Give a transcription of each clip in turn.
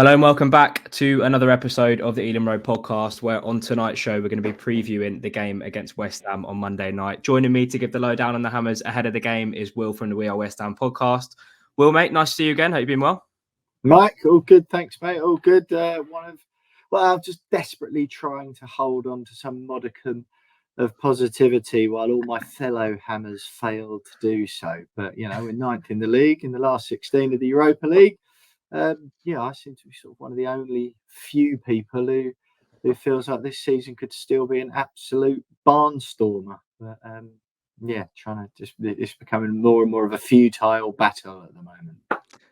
Hello and welcome back to another episode of the Elam Road podcast, where on tonight's show we're going to be previewing the game against West Ham on Monday night. Joining me to give the lowdown on the Hammers ahead of the game is Will from the We Are West Ham podcast. Will, mate, nice to see you again. Hope you've been well. Mike, all good, thanks, mate. All good. I'm just desperately trying to hold on to some modicum of positivity while all my fellow Hammers failed to do so. But, we're ninth in the league, in the last 16 of the Europa League. I seem to be sort of one of the only few people who feels like this season could still be an absolute barnstormer. But, it's becoming more and more of a futile battle at the moment.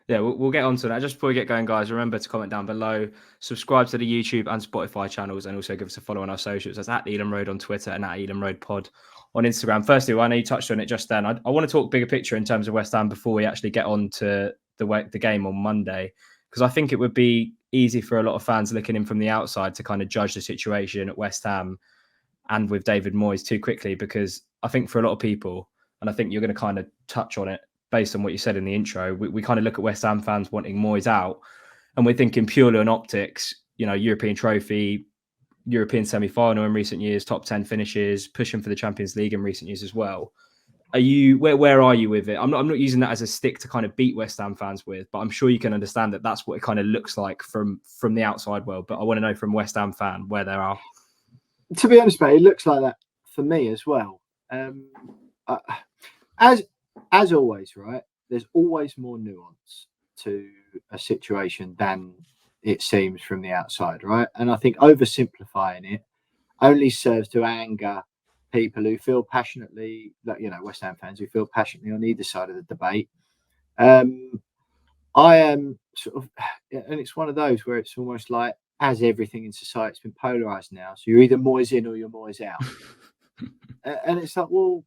Yeah, we'll get on to that. Just before we get going, guys, remember to comment down below, subscribe to the YouTube and Spotify channels, and also give us a follow on our socials. That's at Elam Road on Twitter and at Elam Road Pod on Instagram. Firstly, I know you touched on it just then. I want to talk bigger picture in terms of West Ham before we actually get on to the game on Monday, because I think it would be easy for a lot of fans looking in from the outside to kind of judge the situation at West Ham and with David Moyes too quickly, because I think for a lot of people, and I think you're going to kind of touch on it based on what you said in the intro, we kind of look at West Ham fans wanting Moyes out, and we're thinking purely on optics, European trophy, European semi-final in recent years, top 10 finishes, pushing for the Champions League in recent years as well. Are you where are you with it? I'm not using that as a stick to kind of beat West Ham fans with, but I'm sure you can understand that that's what it kind of looks like from the outside world. But I want to know from West Ham fan where they are. To be honest, mate, it looks like that for me as well. As always, right? There's always more nuance to a situation than it seems from the outside, right? And I think oversimplifying it only serves to anger people who feel passionately, West Ham fans who feel passionately on either side of the debate. I am sort of, and it's one of those where it's almost like, as everything in society, it's been polarized now. So you're either Moyes in or you're Moyes out. And it's like, well,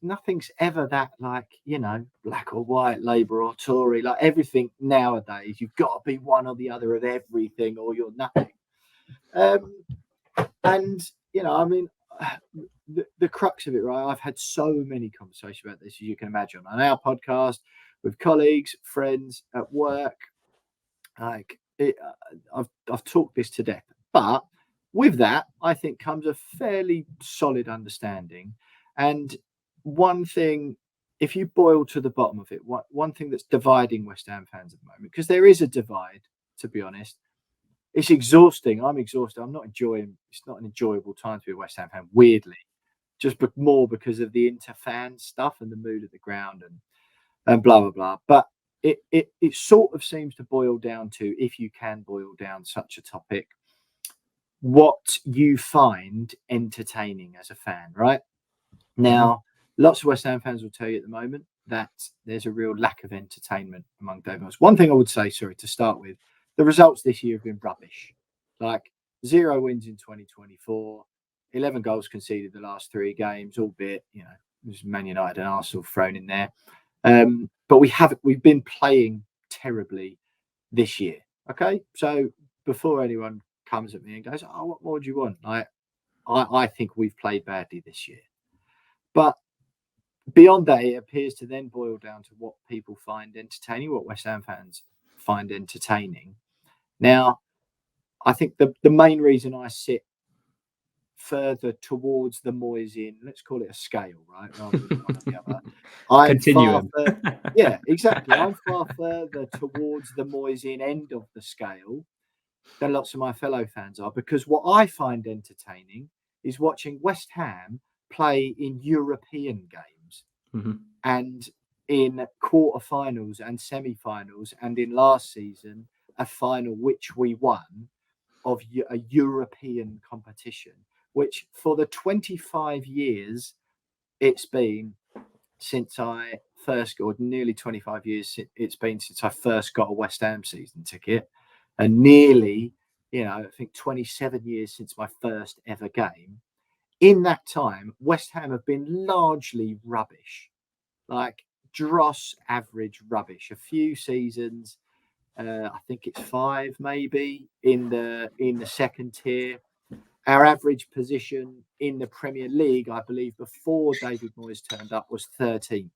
nothing's ever that black or white, Labour or Tory. Like everything nowadays, you've got to be one or the other of everything, or you're nothing. The crux of it, right? I've had so many conversations about this, as you can imagine, on our podcast, with colleagues, friends, at work. I've talked this to death, but with that, I think comes a fairly solid understanding. And one thing, if you boil to the bottom of it, one thing that's dividing West Ham fans at the moment, because there is a divide, to be honest, it's exhausting. I'm exhausted. It's not an enjoyable time to be a West Ham fan, weirdly, just more because of the inter-fan stuff and the mood of the ground and blah, blah, blah. But it sort of seems to boil down to, if you can boil down such a topic, what you find entertaining as a fan, right? Now, lots of West Ham fans will tell you at the moment that there's a real lack of entertainment among David Moyes. One thing I would say, to start with, the results this year have been rubbish. Like 0 wins in 2024, 11 goals conceded the last 3 games, albeit, there's Man United and Arsenal thrown in there. But we've been playing terribly this year. Okay, so before anyone comes at me and goes, "Oh, what more do you want?" I think we've played badly this year. But beyond that, it appears to then boil down to what people find entertaining, what West Ham fans find entertaining. Now, I think the main reason I sit further towards the Moyes in, let's call it a scale, right? Rather than one or the other. Continuum. Yeah, exactly. I'm far further towards the Moyes in end of the scale than lots of my fellow fans are, because what I find entertaining is watching West Ham play in European games and in quarterfinals and semi-finals, and in last season a final which we won of a European competition, which for the 25 years it's been since I first got, nearly 25 years it's been since I first got a West Ham season ticket, and nearly, I think 27 years since my first ever game. In that time, West Ham have been largely rubbish, like dross average rubbish. A few seasons, I think it's 5 maybe in the second tier. Our average position in the Premier League, I believe, before David Moyes turned up, was 13th.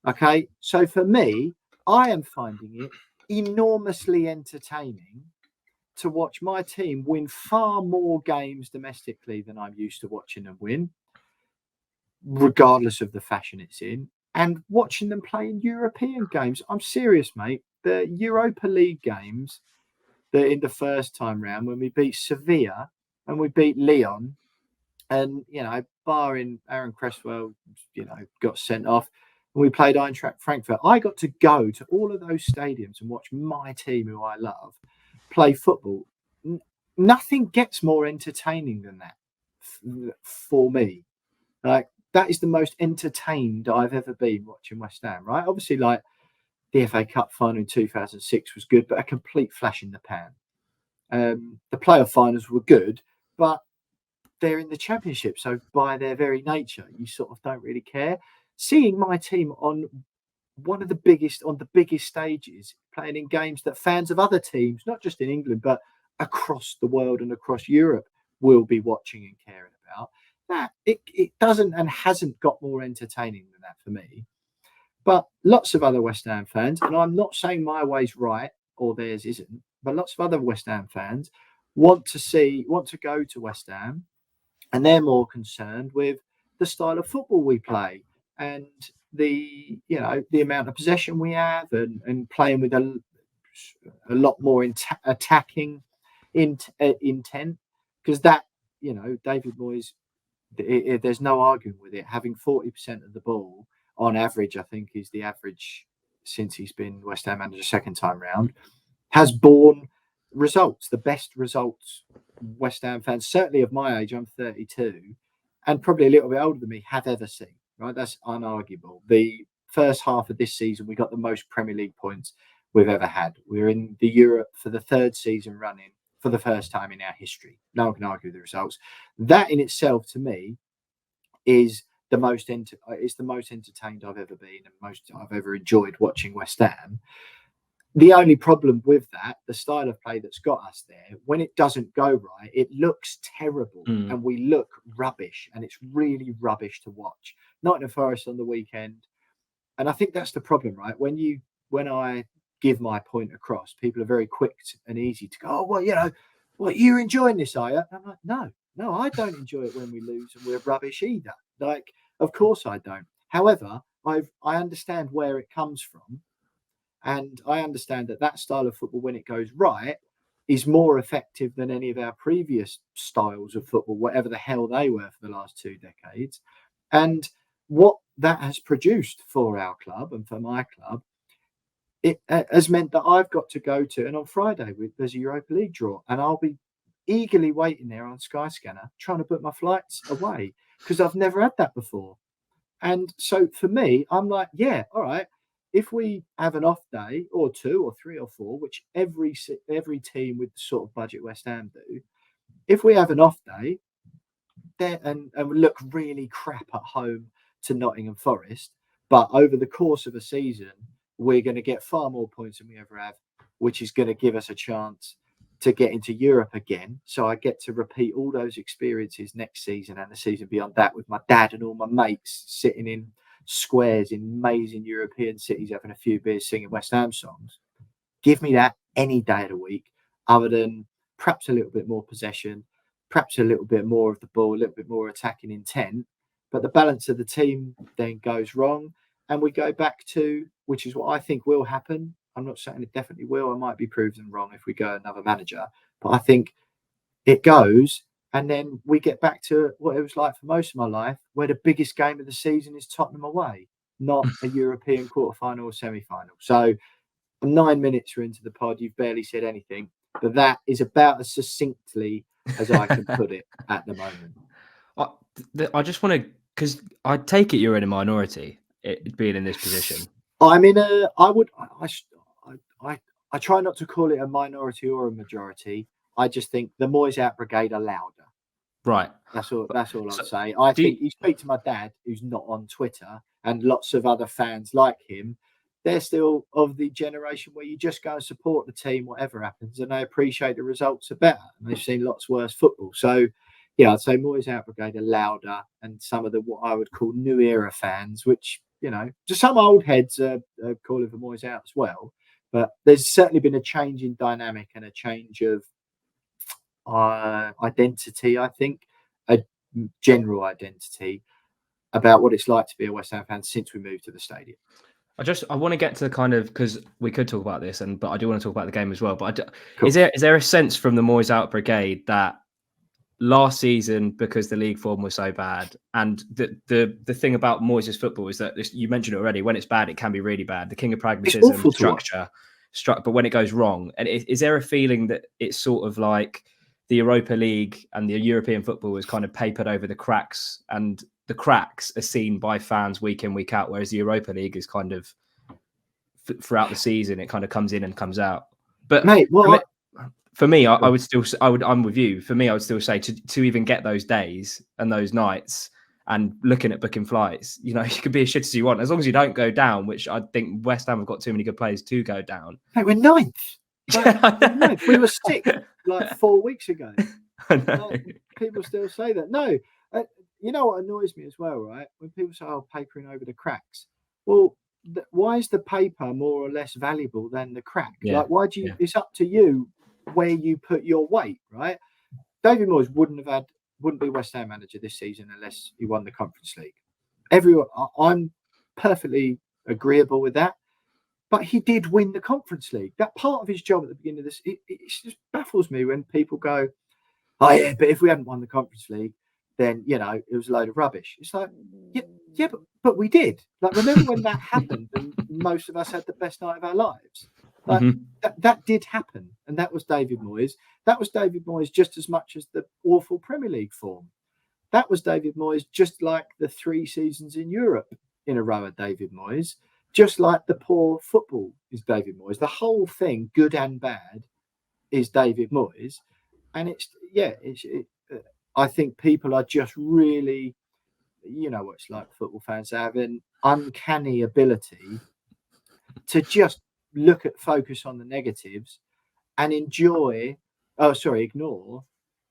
Okay, so for me, I am finding it enormously entertaining to watch my team win far more games domestically than I'm used to watching them win, regardless of the fashion it's in, and watching them play in European games. I'm serious, mate. The Europa League games that in the first time round when we beat Sevilla and we beat Lyon, and barring Aaron Cresswell, got sent off, and we played Eintracht Frankfurt. I got to go to all of those stadiums and watch my team, who I love, play football. Nothing gets more entertaining than that for me. Like, that is the most entertained I've ever been watching West Ham, right? Obviously, like, the FA Cup final in 2006 was good, but a complete flash in the pan. The playoff finals were good, but they're in the Championship, so by their very nature, you sort of don't really care. Seeing my team on the biggest stages, playing in games that fans of other teams, not just in England, but across the world and across Europe, will be watching and caring about, that it doesn't and hasn't got more entertaining than that for me. But lots of other West Ham fans, and I'm not saying my way's right or theirs isn't, but lots of other West Ham fans want to go to West Ham, and they're more concerned with the style of football we play and the amount of possession we have and playing with a lot more attacking intent, because that, David Moyes, there's no arguing with it. Having 40% of the ball on average, I think, is the average since he's been West Ham manager second time round, has borne results, the best results West Ham fans, certainly of my age, I'm 32, and probably a little bit older than me, have ever seen. Right, that's unarguable. The first half of this season, we got the most Premier League points we've ever had. We're in the Europe for the third season running for the first time in our history. No one can argue the results. That in itself, to me, is the most entertained I've ever been, and most I've ever enjoyed watching West Ham. The only problem with that, the style of play that's got us there, when it doesn't go right, it looks terrible and we look rubbish, and it's really rubbish to watch. Nottingham Forest on the weekend, and I think that's the problem, right? When I give my point across, people are very quick and easy to go, oh, well, you're enjoying this, are you? And I'm like, no, I don't enjoy it when we lose and we're rubbish either. Like, of course I don't. However, I understand where it comes from. And I understand that style of football, when it goes right, is more effective than any of our previous styles of football, whatever the hell they were for the last 2 decades. And what that has produced for our club and for my club, it has meant that I've got to go to, and on Friday there's a Europa League draw, and I'll be eagerly waiting there on Skyscanner trying to book my flights away, because I've never had that before. And so for me, I'm like, yeah, all right. If we have an off day or 2 or 3 or 4, which every team with the sort of budget West Ham do, if we have an off day and we look really crap at home to Nottingham Forest, but over the course of a season, we're going to get far more points than we ever have, which is going to give us a chance to get into Europe again. So I get to repeat all those experiences next season and the season beyond that with my dad and all my mates sitting in squares in amazing European cities having a few beers singing West Ham songs. Give me that any day of the week, other than perhaps a little bit more possession, perhaps a little bit more of the ball, a little bit more attacking intent, but the balance of the team then goes wrong, and we go back to, which is what I think will happen. I'm not saying it definitely will. I might be proven wrong if we go another manager, but I think it goes. And then we get back to what it was like for most of my life, where the biggest game of the season is Tottenham away, not a European quarterfinal or semi-final. So 9 minutes we're into the pod. You've barely said anything, but that is about as succinctly as I can put it at the moment. I just want to, because I take it you're in a minority being in this position. I'm in a. I try not to call it a minority or a majority. I just think the Moyes out brigade are louder. Right. That's all I'll say. I think you speak to my dad, who's not on Twitter, and lots of other fans like him. They're still of the generation where you just go and support the team, whatever happens, and they appreciate the results are better. And they've seen lots worse football. So, yeah, I'd say Moyes out brigade are louder, and some of the what I would call new era fans, which just some old heads are calling for Moyes out as well. But there's certainly been a change in dynamic and a change of identity, I think, a general identity about what it's like to be a West Ham fan since we moved to the stadium. I want to get to kind of, because we could talk about this, but I do want to talk about the game as well. But Cool. is there a sense from the Moyes out brigade that last season, because the league form was so bad, and the thing about Moyes' football is that you mentioned it already, when it's bad, it can be really bad. The king of pragmatism, structure, but when it goes wrong, and is there a feeling that it's sort of like the Europa League and the European football is kind of papered over the cracks, and the cracks are seen by fans week in, week out, whereas the Europa League is kind of throughout the season, it kind of comes in and comes out. But mate, for me, I'm with you. For me, I would still say to even get those days and those nights and looking at booking flights, you could be as shit as you want, as long as you don't go down, which I think West Ham have got too many good players to go down. Mate, we're ninth. We were sick like 4 weeks ago. People still say that. No, you know what annoys me as well, right? When people say, "Oh, papering over the cracks." Well, why is the paper more or less valuable than the crack? Yeah. Like, why do you? Yeah. It's up to you where you put your weight, right? David Moyes wouldn't be West Ham manager this season unless he won the Conference League. I'm perfectly agreeable with that. But he did win the Conference League. That part of his job at the beginning of this, it just baffles me when people go, "Oh yeah, but if we hadn't won the Conference League, then it was a load of rubbish." It's like, yeah, but we did. Like, remember when that happened, and most of us had the best night of our lives. Like, that did happen, and that was David Moyes. That was David Moyes just as much as the awful Premier League form. That was David Moyes, just like the 3 seasons in Europe in a row of David Moyes. Just like the poor football is David Moyes. The whole thing, good and bad, is David Moyes. And I think people are just really, what it's like football fans have an uncanny ability to just focus on the negatives and ignore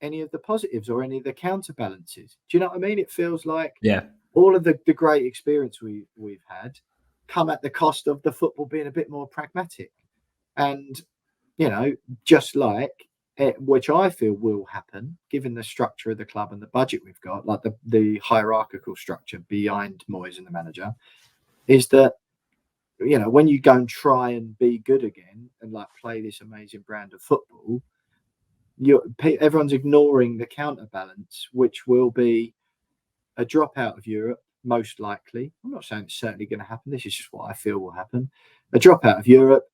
any of the positives or any of the counterbalances. Do you know what I mean? It feels like all of the great experience we've had come at the cost of the football being a bit more pragmatic. And, just like which I feel will happen, given the structure of the club and the budget we've got, like the hierarchical structure behind Moyes and the manager, is that, when you go and try and be good again and like play this amazing brand of football, everyone's ignoring the counterbalance, which will be a drop out of Europe, most likely. I'm not saying it's certainly going to happen. This is just what I feel will happen. A drop out of Europe.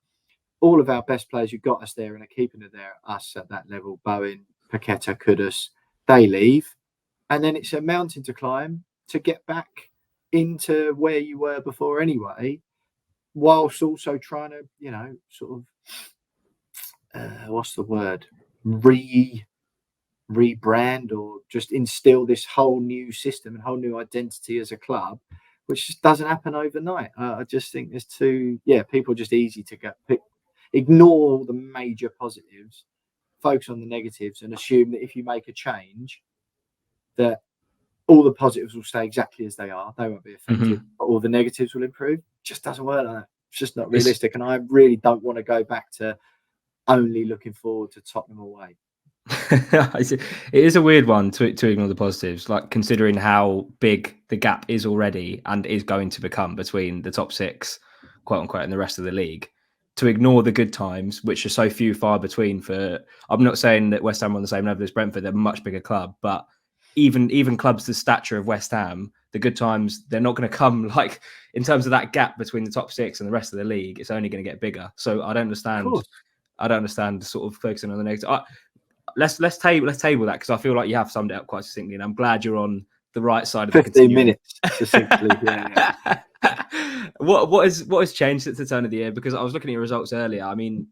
All of our best players who got us there and are keeping us at that level, Bowen, Paqueta, Kudus, they leave. And then it's a mountain to climb to get back into where you were before anyway, whilst also trying to, sort of, what's the word? Rebrand or just instill this whole new system and whole new identity as a club, which just doesn't happen overnight. I just think there's people are just easy to ignore the major positives, focus on the negatives, and assume that if you make a change, that all the positives will stay exactly as they are. They won't be affected, but all the negatives will improve. It just doesn't work like that. It's just not realistic. And I really don't want to go back to only looking forward to Tottenham away. It is a weird one to ignore the positives, like considering how big the gap is already and is going to become between the top 6, quote unquote, and the rest of the league. To ignore the good times, which are so few far between. I'm not saying that West Ham are on the same level as Brentford; they're a much bigger club. But even clubs the stature of West Ham, the good times, they're not going to come like in terms of that gap between the top 6 and the rest of the league. It's only going to get bigger. So I don't understand sort of focusing on the negative. Let's table that, because I feel like you have summed it up quite succinctly, and I'm glad you're on the right side of the 15 minutes succinctly. Yeah. What has changed since the turn of the year? Because I was looking at your results earlier. I mean,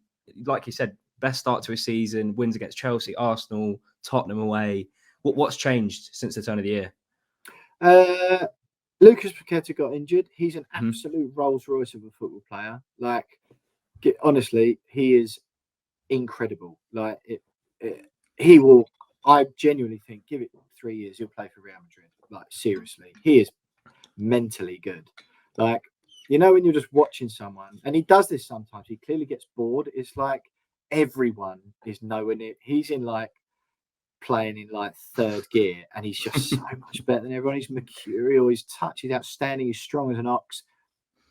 like you said, best start to a season, wins against Chelsea, Arsenal, Tottenham away. What's changed since the turn of the year? Lucas Paqueta got injured. He's an absolute Rolls Royce of a football player. Like, honestly, he is incredible. Like, he will. I genuinely think, give it 3 years, he'll play for Real Madrid. Like, seriously, he is mentally good. Like, you know, when you're just watching someone, and he does this sometimes, he clearly gets bored. It's like everyone is knowing it. He's in like playing in like third gear, and he's just so much better than everyone. He's mercurial, his touch is outstanding, he's strong as an ox.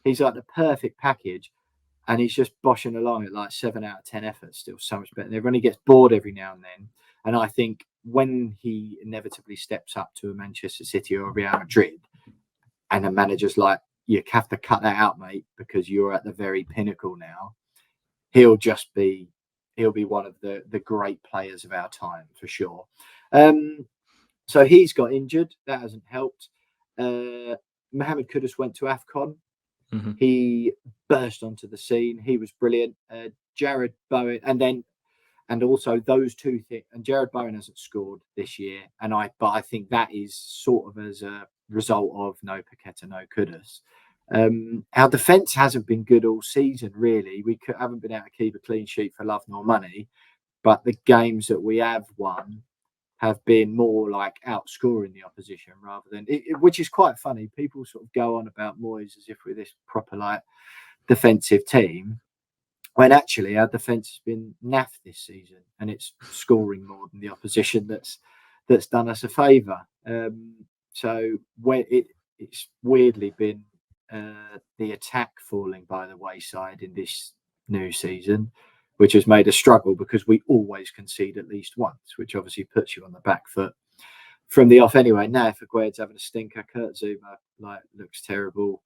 He's like the perfect package, and he's just boshing along at like 7 out of 10 efforts, still so much better than everyone. He gets bored every now and then, and I think when he inevitably steps up to a Manchester City or a Real Madrid, and a manager's like, you have to cut that out, mate, because you're at the very pinnacle now, he'll be one of the great players of our time for sure. So he's got injured. That hasn't helped. Mohamed Kudus went to AFCON. Mm-hmm. He burst onto the scene. He was brilliant. Jared Bowen, and also those two things. And Jared Bowen hasn't scored this year, but I think that is sort of as a result of no Paqueta, no Kudus. Our defence hasn't been good all season, really. We haven't been able to keep a clean sheet for love nor money, but the games that we have won have been more like outscoring the opposition rather than, which is quite funny. People sort of go on about Moyes as if we're this proper like defensive team, when actually our defence has been naff this season, and it's scoring more than the opposition that's done us a favour. So when it's weirdly been the attack falling by the wayside in this new season, which has made a struggle because we always concede at least once, which obviously puts you on the back foot from the off anyway. Now, if Aguerd's having a stinker, Kurt Zuma like looks terrible,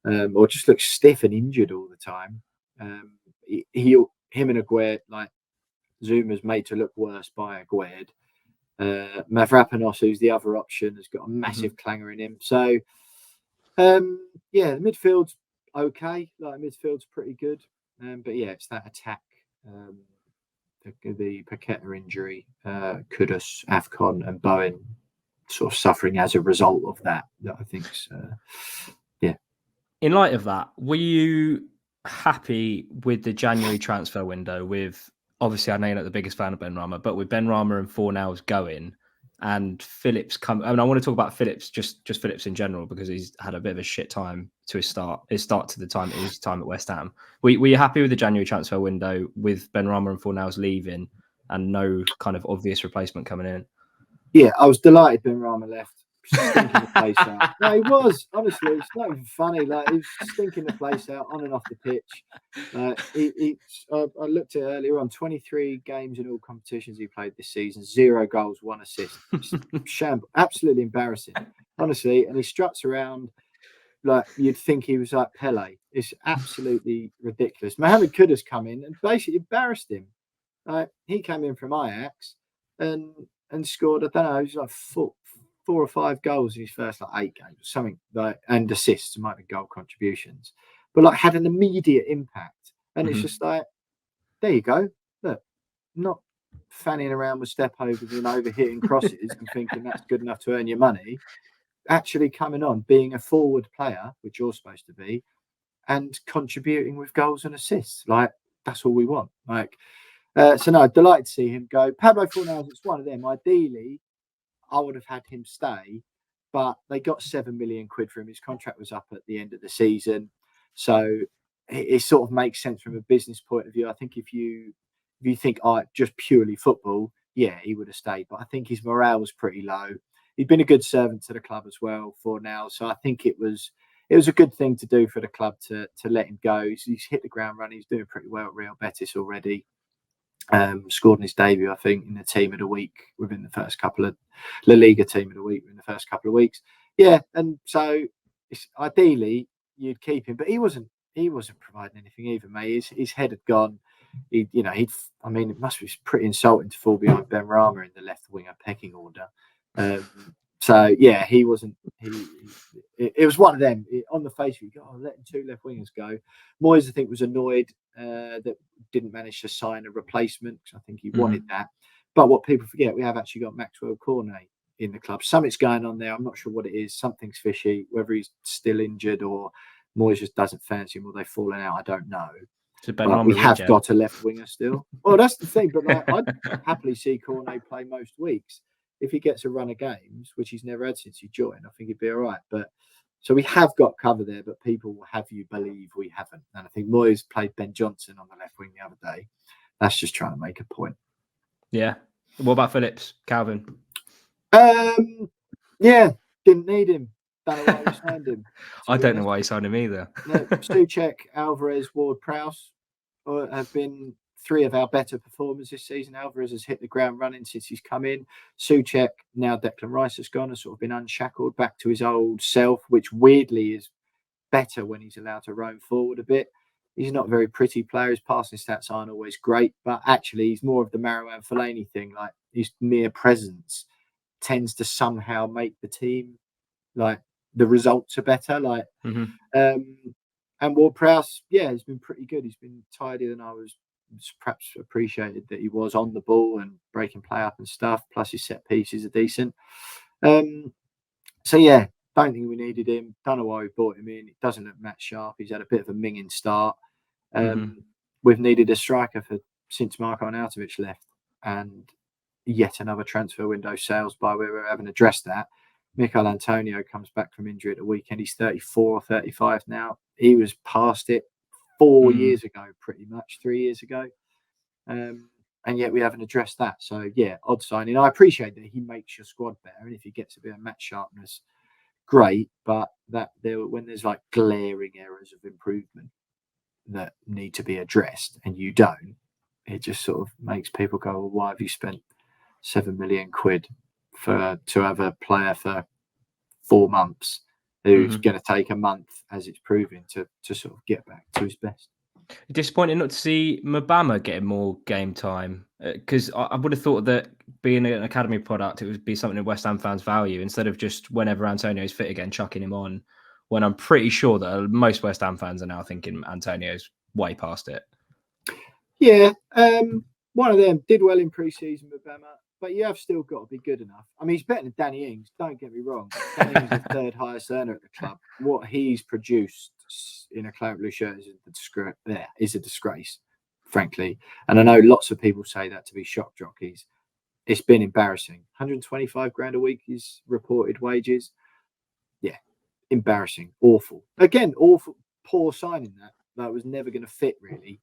or just looks stiff and injured all the time. Him and Aguerd, like Zuma's made to look worse by Aguerd. Mavropanos, who's the other option, has got a massive clanger in him. So, yeah, the midfield's okay. Like midfield's pretty good. But yeah, it's that attack. The Paqueta injury, Kudus, AFCON, and Bowen sort of suffering as a result of that I think's yeah. In light of that, were you happy with the January transfer window? With obviously, I know you're not the biggest fan of Benrahma, but with Benrahma and Fornals going, and Phillips come. I mean, I want to talk about Phillips, just Phillips in general, because he's had a bit of a shit time to his start to the time his time at West Ham. Were you happy with the January transfer window with Benrahma and Fornals leaving and no kind of obvious replacement coming in? Yeah, I was delighted Benrahma left. Stinking the place out. No, he was, honestly, it's not even funny. Like, he was stinking the place out on and off the pitch. I looked at it earlier on, 23 games in all competitions he played this season, 0 goals, 1 assist. Shambles, absolutely embarrassing, honestly. And he struts around like you'd think he was like Pele. It's absolutely ridiculous. Mohamed Kudus come in and basically embarrassed him. He came in from Ajax and scored, I don't know, it was like 4 or 5 goals in his first like 8 games, something like, and assists, might be goal contributions, but like had an immediate impact. And it's just like, there you go. Look, not fanning around with step overs and over hitting crosses and thinking that's good enough to earn your money. Actually coming on, being a forward player, which you're supposed to be, and contributing with goals and assists. Like, that's all we want. Like, so no, delighted to see him go. Pablo Fornals, it's one of them. Ideally, I would have had him stay, but they got 7 million quid for him. His contract was up at the end of the season, so it sort of makes sense from a business point of view. I think if you think just purely football, yeah, he would have stayed. But I think his morale was pretty low. He'd been a good servant to the club as well for now, so I think it was a good thing to do for the club to let him go. He's hit the ground running. He's doing pretty well at Real Betis already. Scored in his debut, I think, in the team of the week within the first couple of La Liga team of the week in the first couple of weeks. Yeah, and so ideally you'd keep him, but he wasn't providing anything either, mate. His head had gone. It must be pretty insulting to fall behind Benrahma in the left winger pecking order. So yeah, he wasn't. It was one of them. On the face of it, letting 2 left wingers go. Moyes, I think, was annoyed that didn't manage to sign a replacement, because I think he wanted that. But what people forget, we have actually got Maxwell Cornet in the club. Something's going on there. I'm not sure what it is. Something's fishy. Whether he's still injured or Moyes just doesn't fancy him or they've fallen out, I don't know. But we have got a left winger still. Well, that's the thing. But like, I'd happily see Cornet play most weeks. If he gets a run of games, which he's never had since he joined, I think he'd be all right. But So we have got cover there, but people will have you believe we haven't. And I think Moyes played Ben Johnson on the left wing the other day. That's just trying to make a point. Yeah. What about Phillips, Calvin? Yeah, didn't need him. Don't know why we signed him. I don't know why you signed him either. No, Souček, Alvarez, Ward-Prowse have been three of our better performers this season. Alvarez has hit the ground running since he's come in. Souček, now Declan Rice has gone, has sort of been unshackled back to his old self, which weirdly is better when he's allowed to roam forward a bit. He's not a very pretty player. His passing stats aren't always great, but actually he's more of the Marouane Fellaini thing. Like, his mere presence tends to somehow make the team, like, the results are better. Like, and Ward-Prowse, yeah, he's been pretty good. He's been tidier than I was perhaps appreciated that he was on the ball and breaking play up and stuff. Plus his set pieces are decent. So yeah, don't think we needed him. Don't know why we brought him in. It doesn't look match sharp. He's had a bit of a minging start. We've needed a striker since Marko Arnautovic left, and yet another transfer window sales by where we haven't addressed that. Michail Antonio comes back from injury at the weekend. He's 34 or 35 now. He was past it 4 years ago, pretty much 3 years ago. And yet we haven't addressed that. So, yeah, odd signing. I appreciate that he makes your squad better. And if he gets a bit of match sharpness, great. But when there's like glaring errors of improvement that need to be addressed and you don't, it just sort of makes people go, well, why have you spent 7 million quid to have a player for 4 months who's going to take a month, as it's proving, to sort of get back to his best. Disappointing not to see Mabama getting more game time, because I would have thought that being an academy product, it would be something that West Ham fans value, instead of just whenever Antonio's fit again, chucking him on, when I'm pretty sure that most West Ham fans are now thinking Antonio's way past it. Yeah, one of them did well in pre-season, Mabama, but you have still got to be good enough. I mean, he's better than Danny Ings, don't get me wrong. Danny Ings is the third highest earner at the club. What he's produced in a claret blue shirt is a disgrace, frankly. And I know lots of people say that to be shock jockeys. It's been embarrassing. 125 grand a week is reported wages. Yeah, embarrassing, awful. Again, awful, poor signing that was never going to fit, really.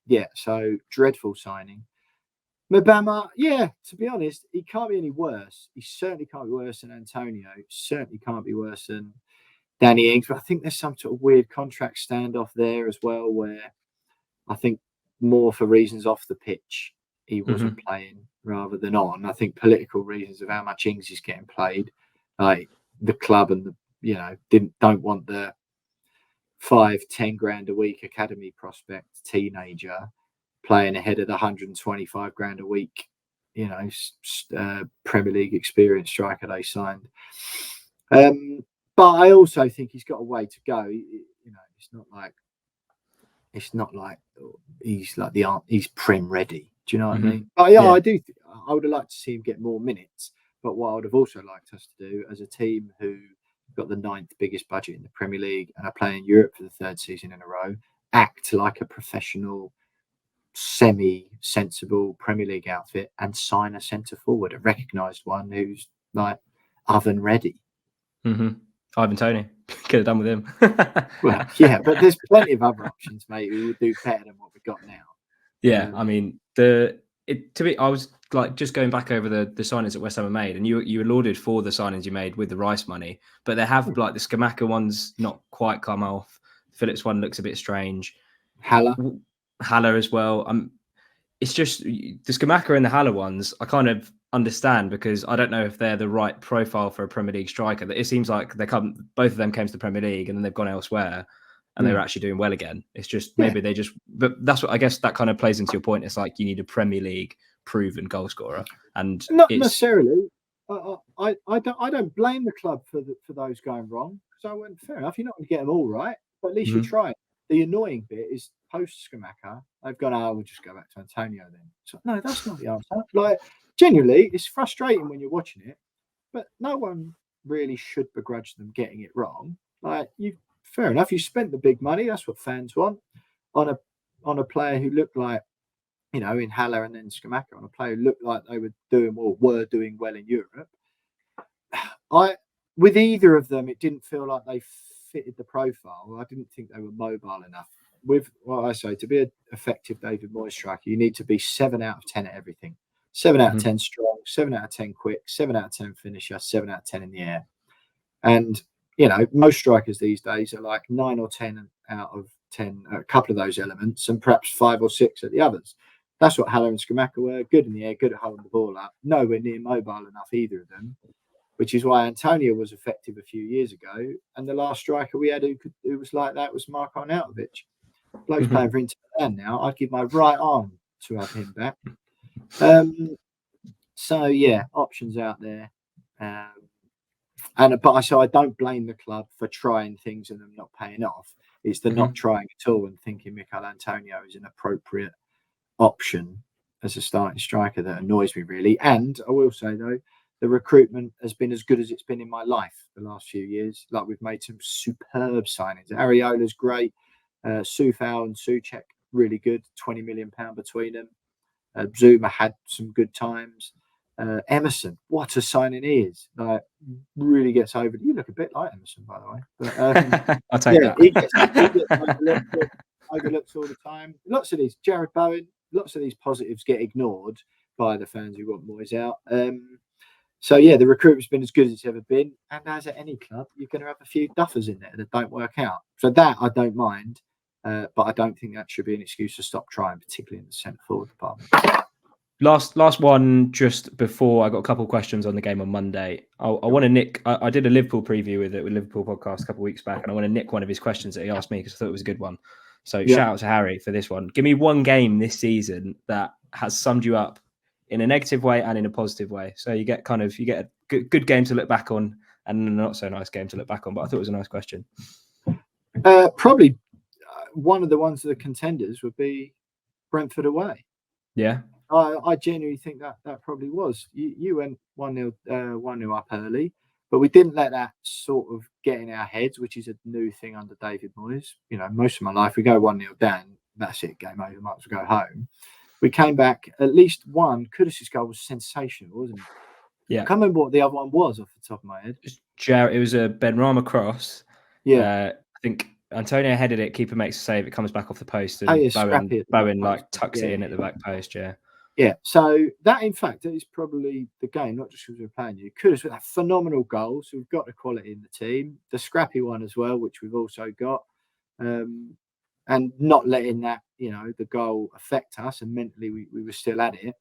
Yeah, so dreadful signing. Mabama, yeah, to be honest, he can't be any worse. He certainly can't be worse than Antonio. Certainly can't be worse than Danny Ings. But I think there's some sort of weird contract standoff there as well, where I think more for reasons off the pitch, he wasn't playing rather than on. I think political reasons of how much Ings is getting played, like the club and don't want the 5-10 grand a week academy prospect teenager playing ahead of the 125 grand a week, Premier League experience striker they signed. But I also think he's got a way to go. It's not like he's Prem ready. Do you know what I mean? But yeah, I do. I would have liked to see him get more minutes. But what I would have also liked us to do as a team who got the 9th biggest budget in the Premier League and are playing Europe for the 3rd season in a row, act like a professional, semi-sensible Premier League outfit and sign a centre forward, a recognised one who's like oven ready. Ivan Toney, could have done with him. Well, yeah, but there's plenty of other options, mate, who would do better than what we've got now. Yeah, I mean, I was like just going back over the signings that West Ham have made, and you lauded for the signings you made with the Rice money, but they have like the Scamacca one's not quite come off. Phillips one looks a bit strange. Haller as well. It's just the Scamacca and the Haller ones I kind of understand, because I don't know if they're the right profile for a Premier League striker. It seems like both of them came to the Premier League and then they've gone elsewhere and they're actually doing well again. It's just maybe they just, but that's what I guess that kind of plays into your point. It's like you need a Premier League proven goal scorer, and not necessarily. I don't blame the club for those going wrong. So I went, fair enough, you're not going to get them all right, but at least you try. The annoying bit is post Scamacca, they've gone, we'll just go back to Antonio then. So no, that's not the answer. Like, genuinely, it's frustrating when you're watching it, but no one really should begrudge them getting it wrong. Like, fair enough, you spent the big money, that's what fans want, on a player who looked like, in Haller and then Scamacca, on a player who looked like they were doing well in Europe. with either of them, it didn't feel like they fitted the profile. I didn't think they were mobile enough. With what I say, to be an effective David Moyes striker, you need to be 7 out of 10 at everything. 7 out of 10 strong, 7 out of 10 quick, 7 out of 10 finisher, 7 out of 10 in the air. And, you know, most strikers these days are like 9 or 10 out of 10, a couple of those elements, and perhaps 5 or 6 at the others. That's what Haller and Scamacca were. Good in the air, good at holding the ball up. Nowhere near mobile enough, either of them, which is why Antonio was effective a few years ago. And the last striker we had who was like that was Marko Arnautovic. Bloke's playing for Inter Milan now. I'd give my right arm to have him back. So, yeah, options out there. But I don't blame the club for trying things and them not paying off. It's the not trying at all and thinking Mikel Antonio is an appropriate option as a starting striker that annoys me, really. And I will say, though, the recruitment has been as good as it's been in my life the last few years. Like, we've made some superb signings. Areola's great. Soufal and Souček, really good. £20 million between them. Zuma had some good times. Emerson, what a signing he is! Like, really gets over. You look a bit like Emerson, by the way. But, I'll take that. He gets overlooked all the time. Lots of these, Jared Bowen, lots of these positives get ignored by the fans who want Moyes out. So, yeah, the recruitment's been as good as it's ever been. And as at any club, you're going to have a few duffers in there that don't work out. So that I don't mind. But I don't think that should be an excuse to stop trying, particularly in the centre forward department. Last one, just before I got a couple of questions on the game on Monday. I want to nick. I did a Liverpool preview with Liverpool podcast a couple of weeks back, and I want to nick one of his questions that he asked me because I thought it was a good one. So shout out to Harry for this one. Give me one game this season that has summed you up in a negative way and in a positive way. So you get a good game to look back on and a not so nice game to look back on. But I thought it was a nice question. Probably one of the ones that are contenders would be Brentford away. Yeah. I genuinely think that probably was. You went 1-0 up early, but we didn't let that sort of get in our heads, which is a new thing under David Moyes. You know, most of my life we go 1-0 down, that's it, game over, might as well go home. We came back, at least one. Kudus's goal was sensational, wasn't it? Yeah. I can't remember what the other one was off the top of my head. It was a Benrahma cross. Yeah. I think Antonio headed it, keeper makes a save, it comes back off the post, and Bowen like tucks it in at the back post, Yeah, so that, in fact, is probably the game, not just because we're playing you. Kudus with that phenomenal goal, so we've got the quality in the team. The scrappy one as well, which we've also got. And not letting that, the goal affect us, and mentally we were still at it.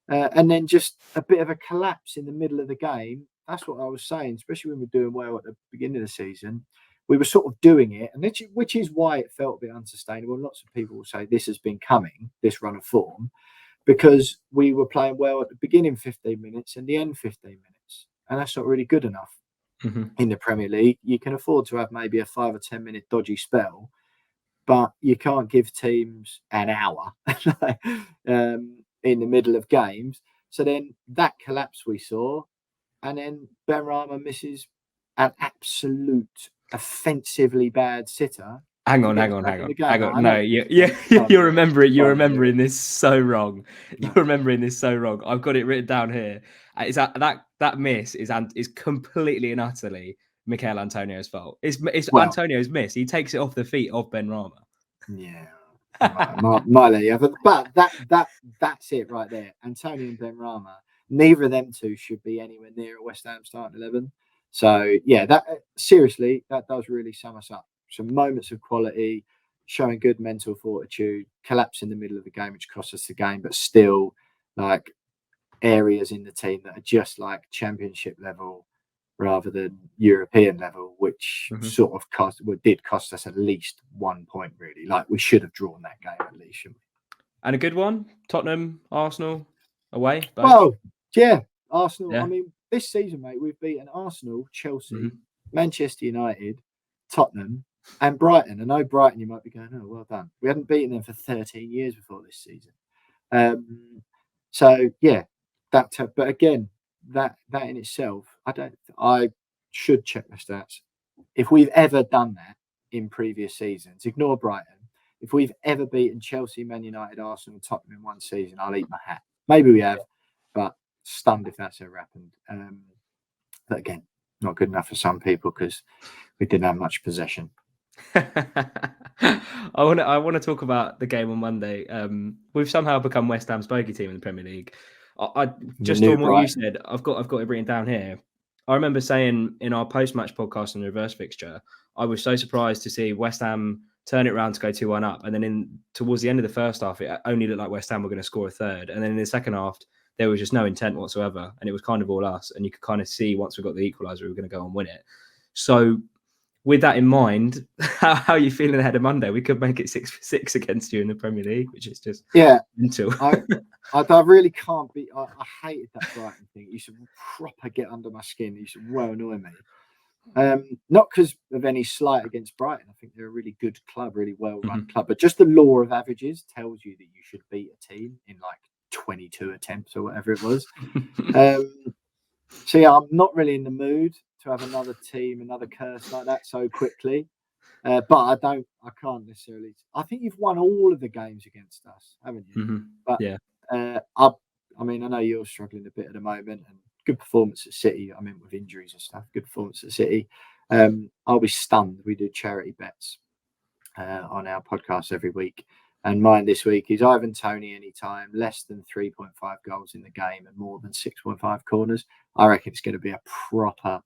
And then just a bit of a collapse in the middle of the game. That's what I was saying, especially when we're doing well at the beginning of the season. We were sort of doing it, and which is why it felt a bit unsustainable. Lots of people will say this has been coming, this run of form, because we were playing well at the beginning 15 minutes and the end 15 minutes. And that's not really good enough in the Premier League. You can afford to have maybe a 5 or 10 minute dodgy spell, but you can't give teams an hour in the middle of games. So then that collapse we saw, and then Benrahma misses an absolute offensively bad sitter. Hang on. No, you're remembering this so wrong. You're remembering this so wrong. I've got it written down here. Is that miss is completely and utterly Mikel Antonio's fault. It's Antonio's miss. He takes it off the feet of Benrahma. Yeah. But that's it right there. Antonio and Benrahma, neither of them two should be anywhere near a West Ham starting 11. So yeah, that does really sum us up. Some moments of quality, showing good mental fortitude, collapse in the middle of the game, which cost us the game, but still like areas in the team that are just like championship level rather than European level, which sort of did cost us at least 1 point, really. Like, we should have drawn that game at least, shouldn't we? And a good one, Tottenham, Arsenal, away. Both. Well, yeah, Arsenal. Yeah. I mean, this season, mate, we've beaten Arsenal, Chelsea, Manchester United, Tottenham, and Brighton. I know Brighton, you might be going, oh, well done. We hadn't beaten them for 13 years before this season. So yeah, but again, that in itself, I should check the stats. If we've ever done that in previous seasons, ignore Brighton. If we've ever beaten Chelsea, Man United, Arsenal, and Tottenham in one season, I'll eat my hat. Maybe we have, but stunned if that's ever happened. But again, not good enough for some people because we didn't have much possession. I want to talk about the game on Monday. We've somehow become West Ham's bogey team in the Premier League. I just on what you said, I've got it written down here. I remember saying in our post-match podcast on the reverse fixture, I was so surprised to see West Ham turn it around to go 2-1 up, and then towards the end of the first half, it only looked like West Ham were going to score a third, and then in the second half, there was just no intent whatsoever, and it was kind of all us. And you could kind of see once we got the equaliser, we were going to go and win it. So, with that in mind, how are you feeling ahead of Monday? We could make it 6-6 against you in the Premier League, which is just mental. I really can't be. I hated that Brighton thing. You should proper get under my skin. You should well annoy me. Not because of any slight against Brighton. I think they're a really good club, really well-run club. But just the law of averages tells you that you should beat a team in like 22 attempts or whatever it was. So yeah, I'm not really in the mood to have another curse like that so quickly. But I can't necessarily. I think you've won all of the games against us, haven't you? But yeah, I mean, I know you're struggling a bit at the moment, and good performance at City. I mean, with injuries and stuff, good performance at City. I'll be stunned. We do charity bets on our podcast every week, and mine this week is Ivan Toney anytime, less than 3.5 goals in the game, and more than 6.5 corners. I reckon it's going to be a proper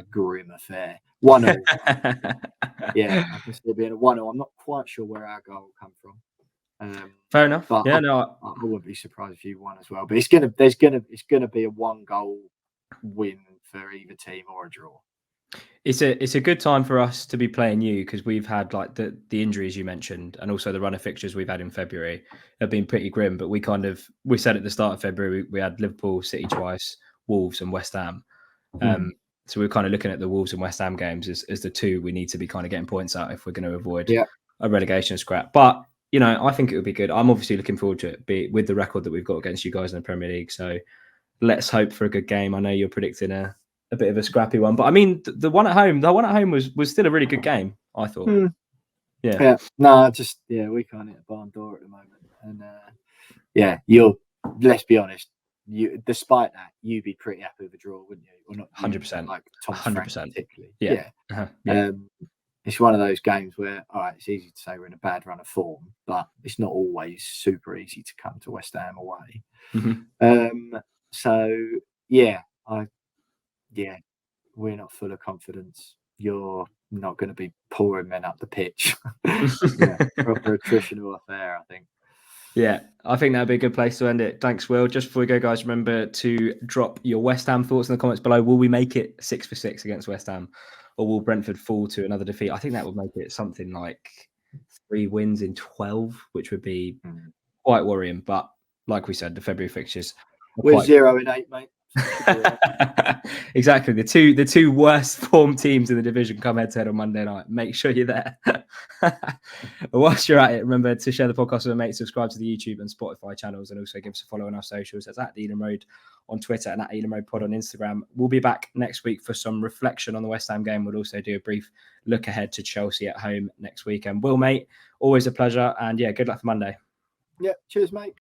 grim affair. 1-0. Yeah, I can see it being a 1-0. I'm not quite sure where our goal will come from. Fair enough. But yeah, I wouldn't be surprised if you won as well. But it's gonna be a 1-goal win for either team or a draw. It's a good time for us to be playing you because we've had like the injuries you mentioned, and also the run of fixtures we've had in February have been pretty grim. But we said at the start of February we had Liverpool, City twice, Wolves, and West Ham. So we're kind of looking at the Wolves and West Ham games as the two we need to be kind of getting points out if we're going to avoid a relegation scrap. But you know, I think it would be good. I'm obviously looking forward to it, with the record that we've got against you guys in the Premier League. So let's hope for a good game. I know you're predicting a bit of a scrappy one, but I mean, the one at home was still a really good game, I thought. Yeah. No, we can't hit a barn door at the moment, and let's be honest. Despite that, you'd be pretty happy with a draw, wouldn't you? Or not? 100%. Like Thomas Frank particularly. Yeah. It's one of those games where, all right, it's easy to say we're in a bad run of form, but it's not always super easy to come to West Ham away. So we're not full of confidence. You're not going to be pouring men up the pitch. Proper attritional affair, I think. Yeah, I think that'd be a good place to end it. Thanks, Will. Just before we go, guys, remember to drop your West Ham thoughts in the comments below. Will we make it 6-6 against West Ham, or will Brentford fall to another defeat? I think that would make it something like 3 wins in 12, which would be quite worrying. But like we said, the February fixtures. We're 0-8, mate. Exactly. The two worst form teams in the division come head to head on Monday night. Make sure you're there. Whilst you're at it, remember to share the podcast with a mate, subscribe to the YouTube and Spotify channels, and also give us a follow on our socials. That's at the Elam Road on Twitter and at Elam Road Pod on Instagram. We'll be back next week for some reflection on the West Ham game. We'll also do a brief look ahead to Chelsea at home next weekend. Will, mate, always a pleasure, and good luck for Monday. Yeah, cheers, mate.